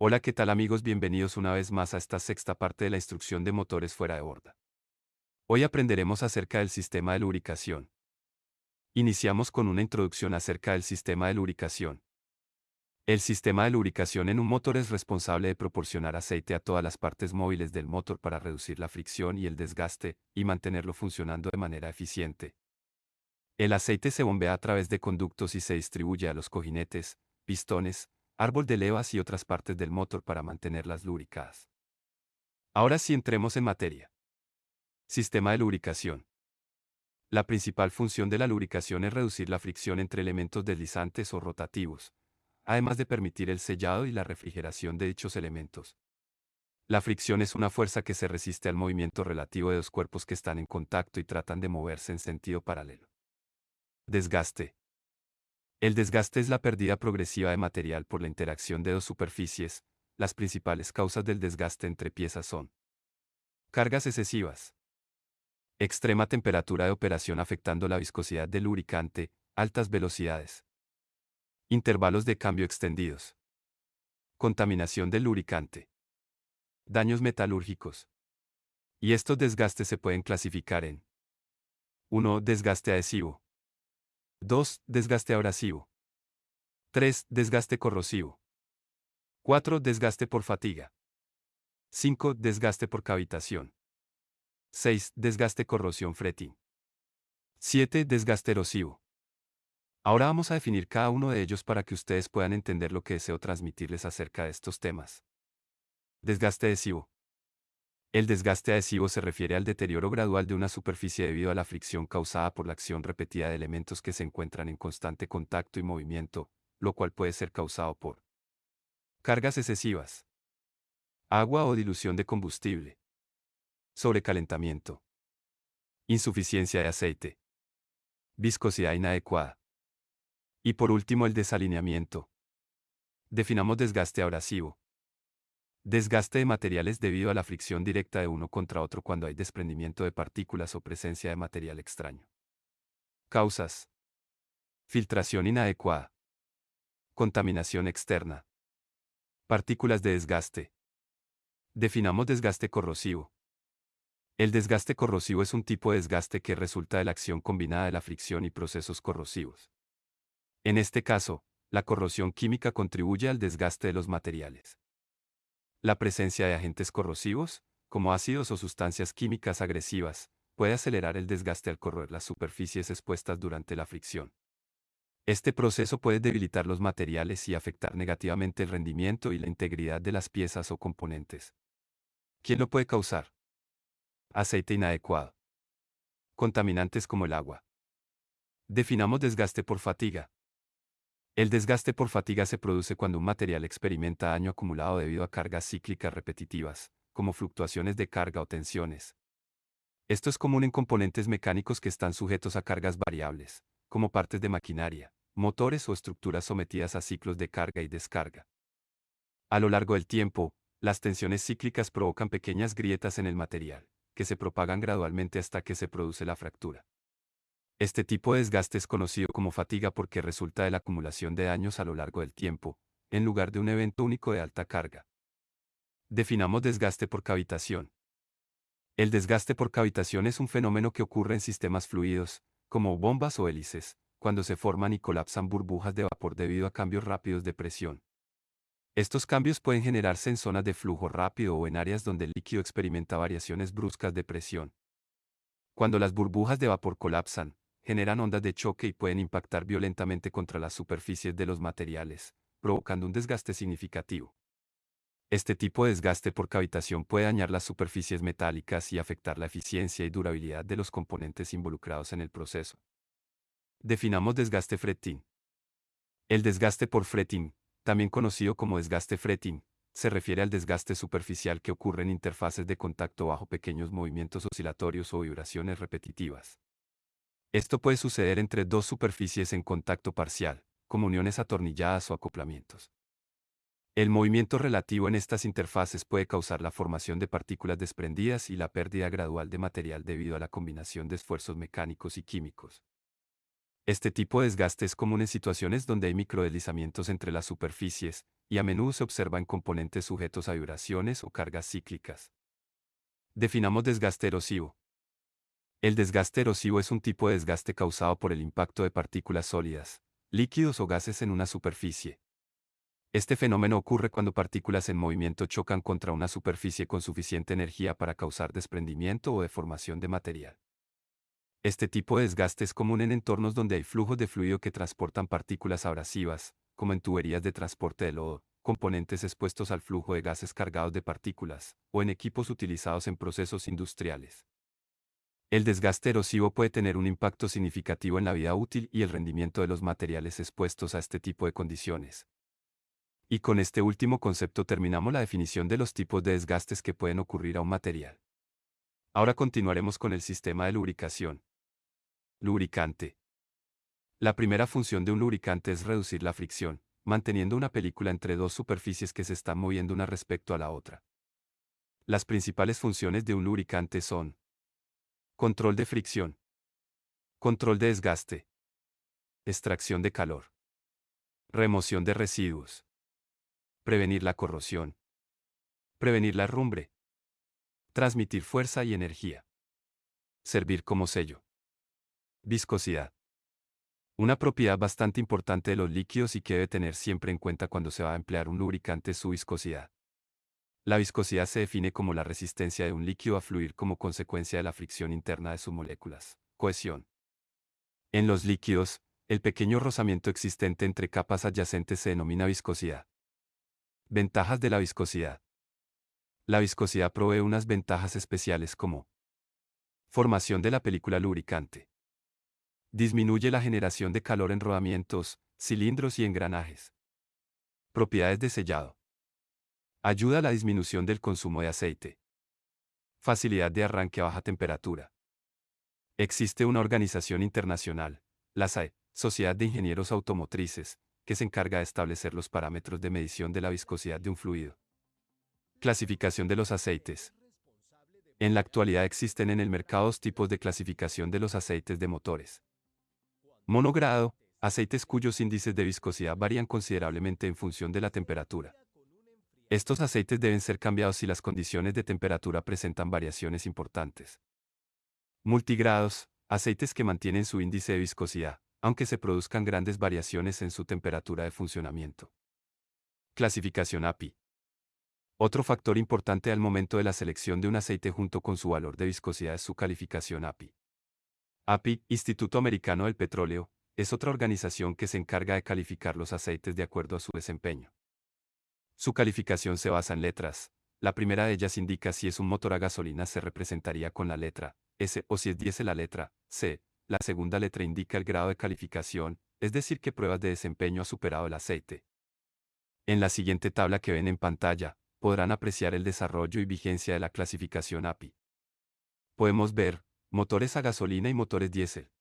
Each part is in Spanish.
Hola, ¿qué tal amigos? Bienvenidos una vez más a esta sexta parte de la instrucción de motores fuera de borda. Hoy aprenderemos acerca del sistema de lubricación. Iniciamos con una introducción acerca del sistema de lubricación. El sistema de lubricación en un motor es responsable de proporcionar aceite a todas las partes móviles del motor para reducir la fricción y el desgaste, y mantenerlo funcionando de manera eficiente. El aceite se bombea a través de conductos y se distribuye a los cojinetes, pistones, árbol de levas y otras partes del motor para mantenerlas lubricadas. Ahora sí entremos en materia. Sistema de lubricación. La principal función de la lubricación es reducir la fricción entre elementos deslizantes o rotativos, además de permitir el sellado y la refrigeración de dichos elementos. La fricción es una fuerza que se resiste al movimiento relativo de dos cuerpos que están en contacto y tratan de moverse en sentido paralelo. Desgaste. El desgaste es la pérdida progresiva de material por la interacción de dos superficies. Las principales causas del desgaste entre piezas son cargas excesivas, extrema temperatura de operación afectando la viscosidad del lubricante, altas velocidades, intervalos de cambio extendidos, contaminación del lubricante, daños metalúrgicos. Y estos desgastes se pueden clasificar en 1. Desgaste adhesivo. 2. Desgaste abrasivo. 3. Desgaste corrosivo. 4. Desgaste por fatiga. 5. Desgaste por cavitación. 6. Desgaste corrosión fretting. 7. Desgaste erosivo. Ahora vamos a definir cada uno de ellos para que ustedes puedan entender lo que deseo transmitirles acerca de estos temas. Desgaste adhesivo. El desgaste adhesivo se refiere al deterioro gradual de una superficie debido a la fricción causada por la acción repetida de elementos que se encuentran en constante contacto y movimiento, lo cual puede ser causado por cargas excesivas, agua o dilución de combustible, sobrecalentamiento, insuficiencia de aceite, viscosidad inadecuada. Y por último, el desalineamiento. Definamos desgaste abrasivo. Desgaste de materiales debido a la fricción directa de uno contra otro cuando hay desprendimiento de partículas o presencia de material extraño. Causas: filtración inadecuada, contaminación externa, partículas de desgaste. Definamos desgaste corrosivo. El desgaste corrosivo es un tipo de desgaste que resulta de la acción combinada de la fricción y procesos corrosivos. En este caso, la corrosión química contribuye al desgaste de los materiales. La presencia de agentes corrosivos, como ácidos o sustancias químicas agresivas, puede acelerar el desgaste al corroer las superficies expuestas durante la fricción. Este proceso puede debilitar los materiales y afectar negativamente el rendimiento y la integridad de las piezas o componentes. ¿Quién lo puede causar? Aceite inadecuado. Contaminantes como el agua. Definamos desgaste por fatiga. El desgaste por fatiga se produce cuando un material experimenta daño acumulado debido a cargas cíclicas repetitivas, como fluctuaciones de carga o tensiones. Esto es común en componentes mecánicos que están sujetos a cargas variables, como partes de maquinaria, motores o estructuras sometidas a ciclos de carga y descarga. A lo largo del tiempo, las tensiones cíclicas provocan pequeñas grietas en el material, que se propagan gradualmente hasta que se produce la fractura. Este tipo de desgaste es conocido como fatiga porque resulta de la acumulación de daños a lo largo del tiempo, en lugar de un evento único de alta carga. Definamos desgaste por cavitación. El desgaste por cavitación es un fenómeno que ocurre en sistemas fluidos, como bombas o hélices, cuando se forman y colapsan burbujas de vapor debido a cambios rápidos de presión. Estos cambios pueden generarse en zonas de flujo rápido o en áreas donde el líquido experimenta variaciones bruscas de presión. Cuando las burbujas de vapor colapsan, generan ondas de choque y pueden impactar violentamente contra las superficies de los materiales, provocando un desgaste significativo. Este tipo de desgaste por cavitación puede dañar las superficies metálicas y afectar la eficiencia y durabilidad de los componentes involucrados en el proceso. Definamos desgaste fretting. El desgaste por fretting, también conocido como desgaste fretting, se refiere al desgaste superficial que ocurre en interfaces de contacto bajo pequeños movimientos oscilatorios o vibraciones repetitivas. Esto puede suceder entre dos superficies en contacto parcial, como uniones atornilladas o acoplamientos. El movimiento relativo en estas interfaces puede causar la formación de partículas desprendidas y la pérdida gradual de material debido a la combinación de esfuerzos mecánicos y químicos. Este tipo de desgaste es común en situaciones donde hay microdeslizamientos entre las superficies, y a menudo se observa en componentes sujetos a vibraciones o cargas cíclicas. Definamos desgaste erosivo. El desgaste erosivo es un tipo de desgaste causado por el impacto de partículas sólidas, líquidos o gases en una superficie. Este fenómeno ocurre cuando partículas en movimiento chocan contra una superficie con suficiente energía para causar desprendimiento o deformación de material. Este tipo de desgaste es común en entornos donde hay flujos de fluido que transportan partículas abrasivas, como en tuberías de transporte de lodo, componentes expuestos al flujo de gases cargados de partículas, o en equipos utilizados en procesos industriales. El desgaste erosivo puede tener un impacto significativo en la vida útil y el rendimiento de los materiales expuestos a este tipo de condiciones. Y con este último concepto terminamos la definición de los tipos de desgastes que pueden ocurrir a un material. Ahora continuaremos con el sistema de lubricación. Lubricante. La primera función de un lubricante es reducir la fricción, manteniendo una película entre dos superficies que se están moviendo una respecto a la otra. Las principales funciones de un lubricante son: control de fricción, control de desgaste, extracción de calor, remoción de residuos, prevenir la corrosión, prevenir la herrumbre, transmitir fuerza y energía, servir como sello. Viscosidad. Una propiedad bastante importante de los líquidos y que debe tener siempre en cuenta cuando se va a emplear un lubricante es su viscosidad. La viscosidad se define como la resistencia de un líquido a fluir como consecuencia de la fricción interna de sus moléculas. Cohesión. En los líquidos, el pequeño rozamiento existente entre capas adyacentes se denomina viscosidad. Ventajas de la viscosidad. La viscosidad provee unas ventajas especiales como: formación de la película lubricante. Disminuye la generación de calor en rodamientos, cilindros y engranajes. Propiedades de sellado. Ayuda a la disminución del consumo de aceite. Facilidad de arranque a baja temperatura. Existe una organización internacional, la SAE, Sociedad de Ingenieros Automotrices, que se encarga de establecer los parámetros de medición de la viscosidad de un fluido. Clasificación de los aceites. En la actualidad existen en el mercado dos tipos de clasificación de los aceites de motores. Monogrado, aceites cuyos índices de viscosidad varían considerablemente en función de la temperatura. Estos aceites deben ser cambiados si las condiciones de temperatura presentan variaciones importantes. Multigrados, aceites que mantienen su índice de viscosidad, aunque se produzcan grandes variaciones en su temperatura de funcionamiento. Clasificación API. Otro factor importante al momento de la selección de un aceite junto con su valor de viscosidad es su calificación API. API, Instituto Americano del Petróleo, es otra organización que se encarga de calificar los aceites de acuerdo a su desempeño. Su calificación se basa en letras. La primera de ellas indica si es un motor a gasolina, se representaría con la letra S, o si es diésel la letra C. La segunda letra indica el grado de calificación, es decir, qué pruebas de desempeño ha superado el aceite. En la siguiente tabla que ven en pantalla, podrán apreciar el desarrollo y vigencia de la clasificación API. Podemos ver motores a gasolina y motores diésel.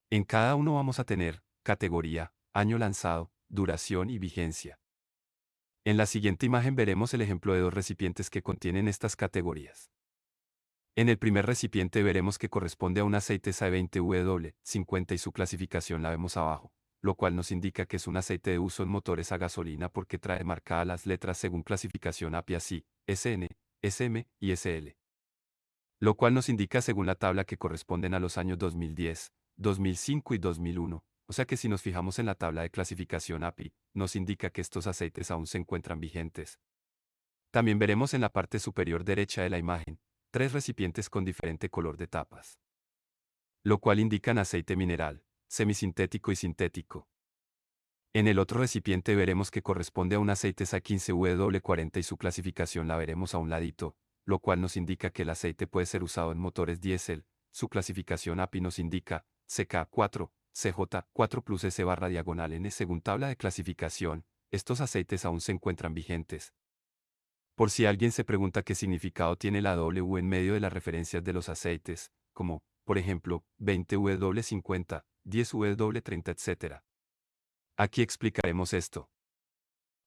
En cada uno vamos a tener categoría, año lanzado, duración y vigencia. En la siguiente imagen veremos el ejemplo de dos recipientes que contienen estas categorías. En el primer recipiente veremos que corresponde a un aceite SAE20W50 y su clasificación la vemos abajo, lo cual nos indica que es un aceite de uso en motores a gasolina porque trae marcadas las letras según clasificación API así, SN, SM y SL. Lo cual nos indica según la tabla que corresponden a los años 2010, 2005 y 2001, o sea que si nos fijamos en la tabla de clasificación API, nos indica que estos aceites aún se encuentran vigentes. También veremos en la parte superior derecha de la imagen, tres recipientes con diferente color de tapas, lo cual indican aceite mineral, semisintético y sintético. En el otro recipiente veremos que corresponde a un aceite SA15W40 y su clasificación la veremos a un ladito, lo cual nos indica que el aceite puede ser usado en motores diésel. Su clasificación API nos indica CK4, CJ4 plus S/N según tabla de clasificación. Estos aceites aún se encuentran vigentes. Por si alguien se pregunta qué significado tiene la W en medio de las referencias de los aceites, como, por ejemplo, 20W50, 10W30, etc. Aquí explicaremos esto.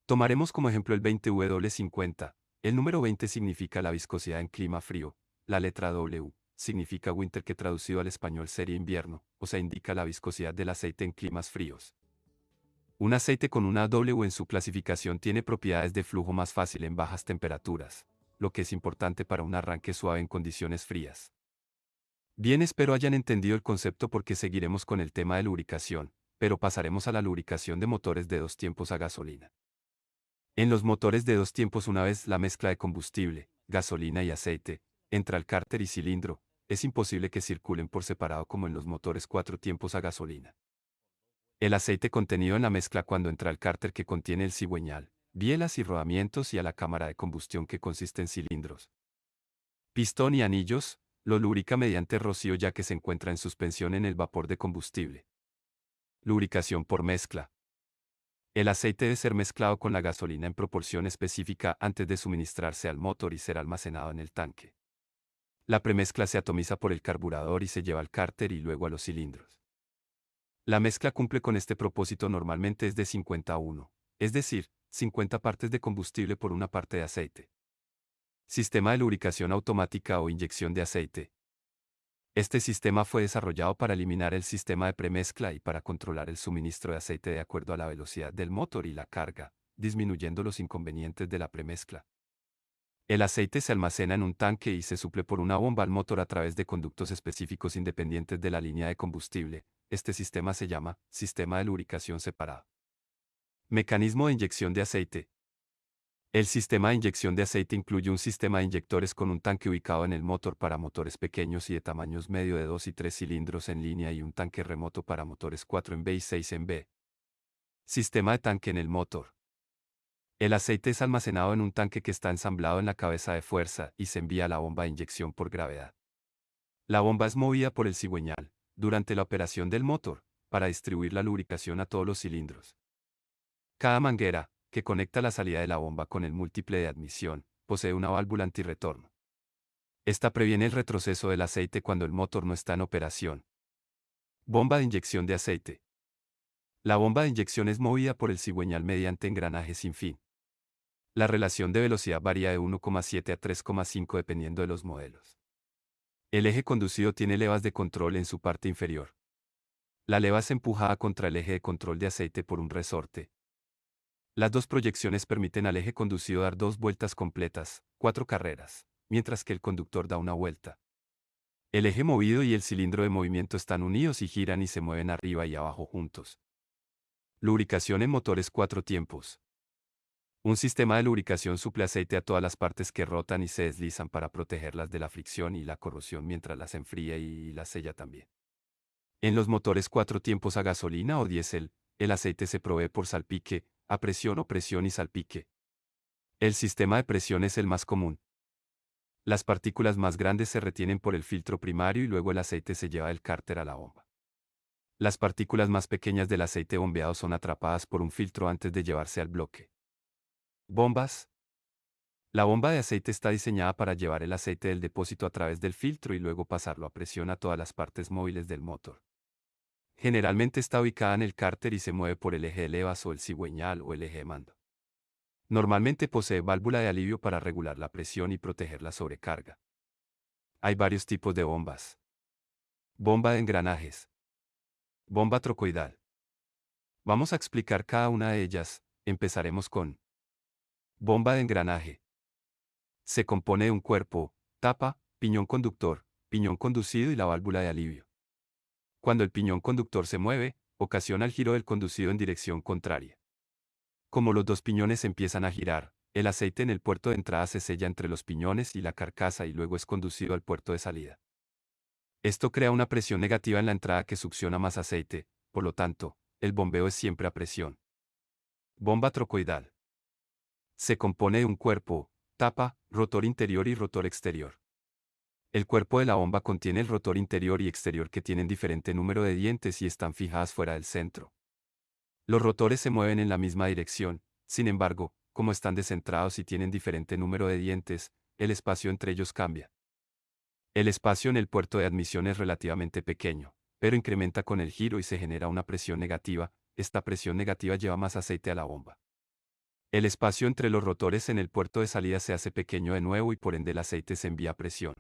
Tomaremos como ejemplo el 20W50. El número 20 significa la viscosidad en clima frío. La letra W significa winter, que traducido al español sería invierno, o sea indica la viscosidad del aceite en climas fríos. Un aceite con una W en su clasificación tiene propiedades de flujo más fácil en bajas temperaturas, lo que es importante para un arranque suave en condiciones frías. Bien, espero hayan entendido el concepto porque seguiremos con el tema de lubricación, pero pasaremos a la lubricación de motores de dos tiempos a gasolina. En los motores de dos tiempos, una vez la mezcla de combustible, gasolina y aceite, entra al cárter y cilindro, es imposible que circulen por separado como en los motores cuatro tiempos a gasolina. El aceite contenido en la mezcla cuando entra al cárter que contiene el cigüeñal, bielas y rodamientos y a la cámara de combustión que consiste en cilindros, pistón y anillos, lo lubrica mediante rocío ya que se encuentra en suspensión en el vapor de combustible. Lubricación por mezcla. El aceite debe ser mezclado con la gasolina en proporción específica antes de suministrarse al motor y ser almacenado en el tanque. La premezcla se atomiza por el carburador y se lleva al cárter y luego a los cilindros. La mezcla cumple con este propósito normalmente es de 50-1, es decir, 50 partes de combustible por una parte de aceite. Sistema de lubricación automática o inyección de aceite. Este sistema fue desarrollado para eliminar el sistema de premezcla y para controlar el suministro de aceite de acuerdo a la velocidad del motor y la carga, disminuyendo los inconvenientes de la premezcla. El aceite se almacena en un tanque y se suple por una bomba al motor a través de conductos específicos independientes de la línea de combustible. Este sistema se llama sistema de lubricación separado. Mecanismo de inyección de aceite. El sistema de inyección de aceite incluye un sistema de inyectores con un tanque ubicado en el motor para motores pequeños y de tamaños medio de 2 y 3 cilindros en línea y un tanque remoto para motores 4 en B y 6 en B. Sistema de tanque en el motor. El aceite es almacenado en un tanque que está ensamblado en la cabeza de fuerza y se envía a la bomba de inyección por gravedad. La bomba es movida por el cigüeñal, durante la operación del motor, para distribuir la lubricación a todos los cilindros. Cada manguera, que conecta la salida de la bomba con el múltiple de admisión, posee una válvula antirretorno. Esta previene el retroceso del aceite cuando el motor no está en operación. Bomba de inyección de aceite. La bomba de inyección es movida por el cigüeñal mediante engranajes sin fin. La relación de velocidad varía de 1,7 a 3,5 dependiendo de los modelos. El eje conducido tiene levas de control en su parte inferior. La leva es empujada contra el eje de control de aceite por un resorte. Las dos proyecciones permiten al eje conducido dar 2 vueltas completas, 4 carreras, mientras que el conductor da una vuelta. El eje movido y el cilindro de movimiento están unidos y giran y se mueven arriba y abajo juntos. Lubricación en motores 4 tiempos. Un sistema de lubricación suple aceite a todas las partes que rotan y se deslizan para protegerlas de la fricción y la corrosión mientras las enfría y las sella también. En los motores 4 tiempos a gasolina o diésel, el aceite se provee por salpique, a presión o presión y salpique. El sistema de presión es el más común. Las partículas más grandes se retienen por el filtro primario y luego el aceite se lleva del cárter a la bomba. Las partículas más pequeñas del aceite bombeado son atrapadas por un filtro antes de llevarse al bloque. Bombas. La bomba de aceite está diseñada para llevar el aceite del depósito a través del filtro y luego pasarlo a presión a todas las partes móviles del motor. Generalmente está ubicada en el cárter y se mueve por el eje de levas o el cigüeñal o el eje de mando. Normalmente posee válvula de alivio para regular la presión y proteger la sobrecarga. Hay varios tipos de bombas. Bomba de engranajes. Bomba trocoidal. Vamos a explicar cada una de ellas. Empezaremos con bomba de engranaje. Se compone de un cuerpo, tapa, piñón conducido y la válvula de alivio. Cuando el piñón conductor se mueve, ocasiona el giro del conducido en dirección contraria. Como los dos piñones empiezan a girar, el aceite en el puerto de entrada se sella entre los piñones y la carcasa y luego es conducido al puerto de salida. Esto crea una presión negativa en la entrada que succiona más aceite, por lo tanto, el bombeo es siempre a presión. Bomba trocoidal. Se compone de un cuerpo, tapa, rotor interior y rotor exterior. El cuerpo de la bomba contiene el rotor interior y exterior que tienen diferente número de dientes y están fijadas fuera del centro. Los rotores se mueven en la misma dirección, sin embargo, como están descentrados y tienen diferente número de dientes, el espacio entre ellos cambia. El espacio en el puerto de admisión es relativamente pequeño, pero incrementa con el giro y se genera una presión negativa. Esta presión negativa lleva más aceite a la bomba. El espacio entre los rotores en el puerto de salida se hace pequeño de nuevo y por ende el aceite se envía a presión.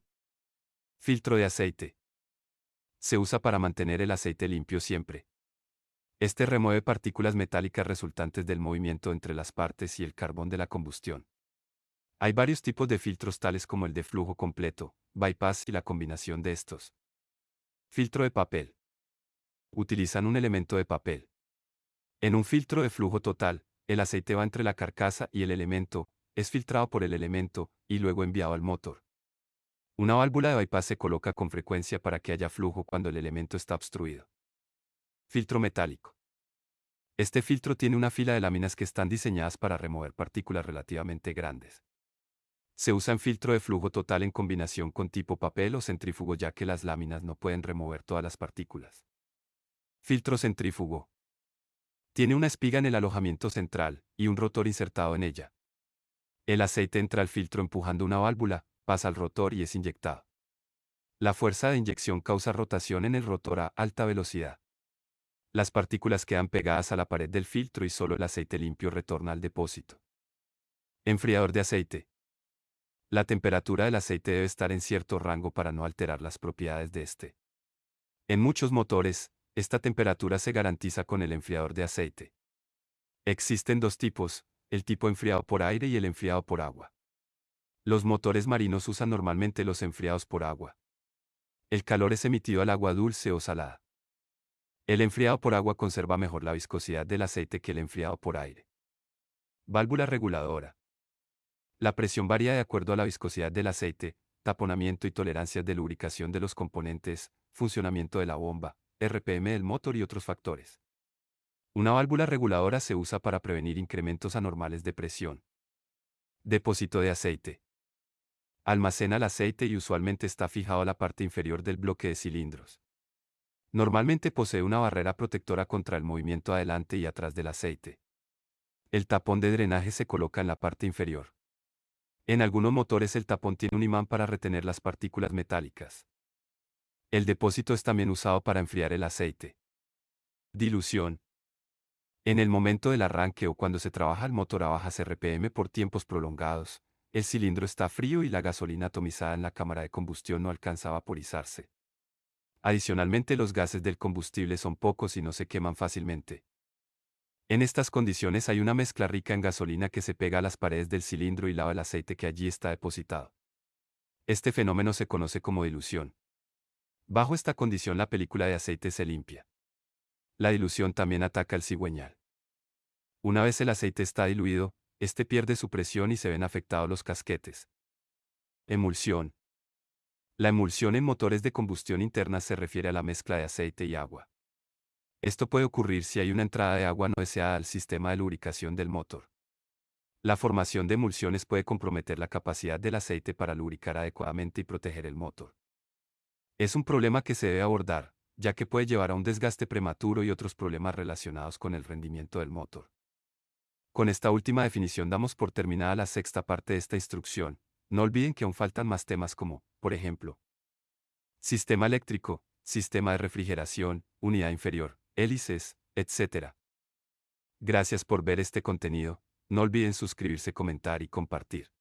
Filtro de aceite. Se usa para mantener el aceite limpio siempre. Este remueve partículas metálicas resultantes del movimiento entre las partes y el carbón de la combustión. Hay varios tipos de filtros tales como el de flujo completo, bypass y la combinación de estos. Filtro de papel. Utilizan un elemento de papel. En un filtro de flujo total, el aceite va entre la carcasa y el elemento, es filtrado por el elemento, y luego enviado al motor. Una válvula de bypass se coloca con frecuencia para que haya flujo cuando el elemento está obstruido. Filtro metálico. Este filtro tiene una fila de láminas que están diseñadas para remover partículas relativamente grandes. Se usa en filtro de flujo total en combinación con tipo papel o centrífugo ya que las láminas no pueden remover todas las partículas. Filtro centrífugo. Tiene una espiga en el alojamiento central y un rotor insertado en ella. El aceite entra al filtro empujando una válvula, pasa al rotor y es inyectado. La fuerza de inyección causa rotación en el rotor a alta velocidad. Las partículas quedan pegadas a la pared del filtro y solo el aceite limpio retorna al depósito. Enfriador de aceite. La temperatura del aceite debe estar en cierto rango para no alterar las propiedades de este. En muchos motores, esta temperatura se garantiza con el enfriador de aceite. Existen dos tipos, el tipo enfriado por aire y el enfriado por agua. Los motores marinos usan normalmente los enfriados por agua. El calor es emitido al agua dulce o salada. El enfriado por agua conserva mejor la viscosidad del aceite que el enfriado por aire. Válvula reguladora. La presión varía de acuerdo a la viscosidad del aceite, taponamiento y tolerancias de lubricación de los componentes, funcionamiento de la bomba, RPM del motor y otros factores. Una válvula reguladora se usa para prevenir incrementos anormales de presión. Depósito de aceite. Almacena el aceite y usualmente está fijado a la parte inferior del bloque de cilindros. Normalmente posee una barrera protectora contra el movimiento adelante y atrás del aceite. El tapón de drenaje se coloca en la parte inferior. En algunos motores el tapón tiene un imán para retener las partículas metálicas. El depósito es también usado para enfriar el aceite. Dilución. En el momento del arranque o cuando se trabaja el motor a bajas RPM por tiempos prolongados, el cilindro está frío y la gasolina atomizada en la cámara de combustión no alcanza a vaporizarse. Adicionalmente, los gases del combustible son pocos y no se queman fácilmente. En estas condiciones hay una mezcla rica en gasolina que se pega a las paredes del cilindro y lava el aceite que allí está depositado. Este fenómeno se conoce como dilución. Bajo esta condición la película de aceite se limpia. La dilución también ataca el cigüeñal. Una vez el aceite está diluido, este pierde su presión y se ven afectados los casquetes. Emulsión. La emulsión en motores de combustión interna se refiere a la mezcla de aceite y agua. Esto puede ocurrir si hay una entrada de agua no deseada al sistema de lubricación del motor. La formación de emulsiones puede comprometer la capacidad del aceite para lubricar adecuadamente y proteger el motor. Es un problema que se debe abordar, ya que puede llevar a un desgaste prematuro y otros problemas relacionados con el rendimiento del motor. Con esta última definición damos por terminada la sexta parte de esta instrucción. No olviden que aún faltan más temas como, por ejemplo, sistema eléctrico, sistema de refrigeración, unidad inferior, hélices, etc. Gracias por ver este contenido. No olviden suscribirse, comentar y compartir.